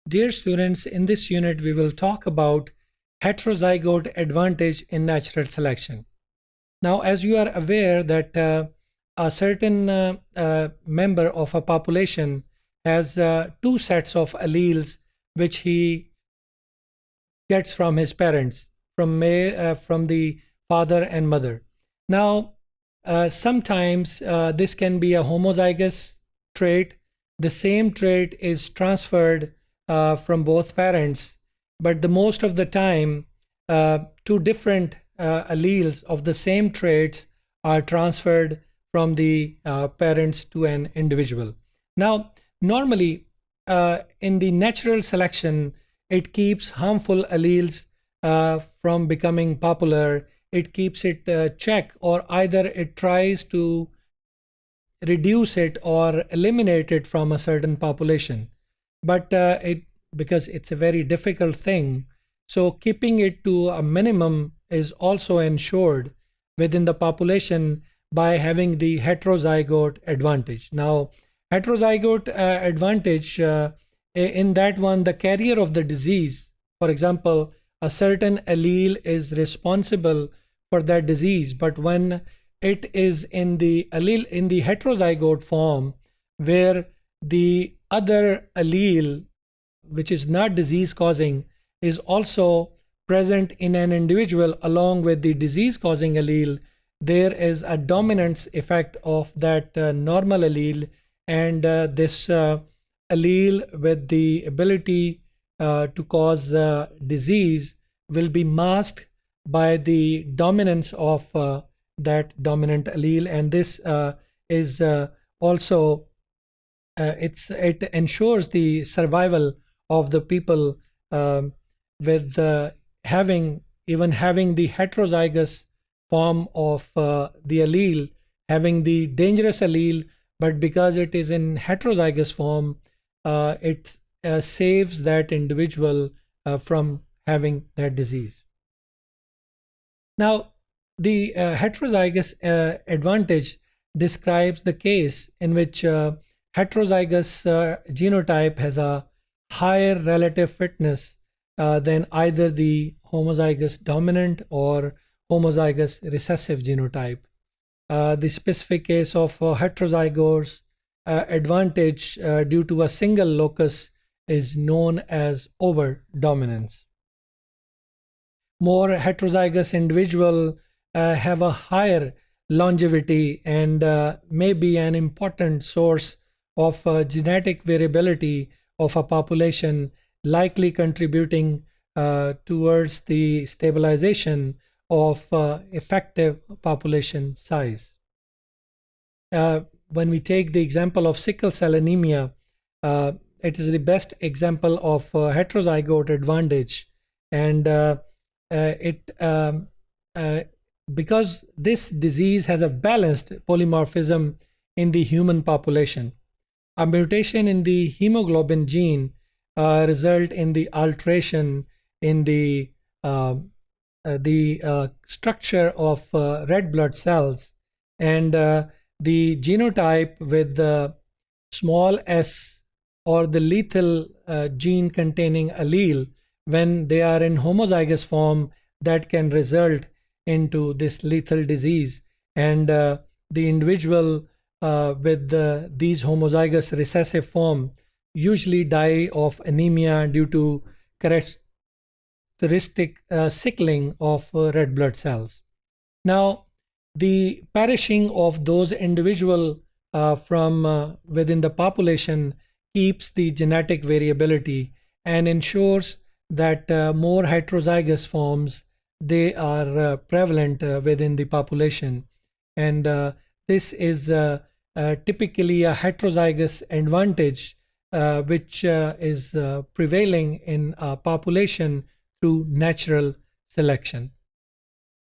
Dear students, in this unit we will talk about heterozygote advantage in natural selection. Now, as you are aware that a certain member of a population has two sets of alleles which he gets from his parents, from the father and mother. Now, sometimes this can be a homozygous trait. The same trait is transferred from both parents, but the most of the time, two different alleles of the same traits are transferred from the parents to an individual. Now, normally in the natural selection, it keeps harmful alleles from becoming popular. It keeps it check, or either it tries to reduce it or eliminate it from a certain population. But because it's a very difficult thing, so keeping it to a minimum is also ensured within the population by having the heterozygote advantage. Now, heterozygote advantage, in that one, the carrier of the disease, for example, a certain allele is responsible for that disease, but when it is in the heterozygote form, where the other allele, which is not disease causing, is also present in an individual along with the disease causing allele, there is a dominance effect of that normal allele, and this allele with the ability to cause disease will be masked by the dominance of that dominant allele, and this is also it ensures the survival of the people with having the heterozygous form of the allele, having the dangerous allele, but because it is in heterozygous form, it saves that individual from having that disease. Now, the heterozygous advantage describes the case in which heterozygous genotype has a higher relative fitness than either the homozygous dominant or homozygous recessive genotype. The specific case of heterozygous advantage due to a single locus is known as overdominance. More heterozygous individuals have a higher longevity and may be an important source of genetic variability of a population, likely contributing towards the stabilization of effective population size. When we take the example of sickle cell anemia, it is the best example of heterozygote advantage, and because this disease has a balanced polymorphism in the human population. A mutation in the hemoglobin gene result in the alteration in the structure of red blood cells, and the genotype with the small s, or the lethal gene containing allele, when they are in homozygous form, that can result into this lethal disease, and the individual with these homozygous recessive form usually die of anemia due to characteristic sickling of red blood cells. Now, the perishing of those individuals from within the population keeps the genetic variability and ensures that more heterozygous forms, they are prevalent within the population, and this is typically a heterozygous advantage which is prevailing in a population through natural selection.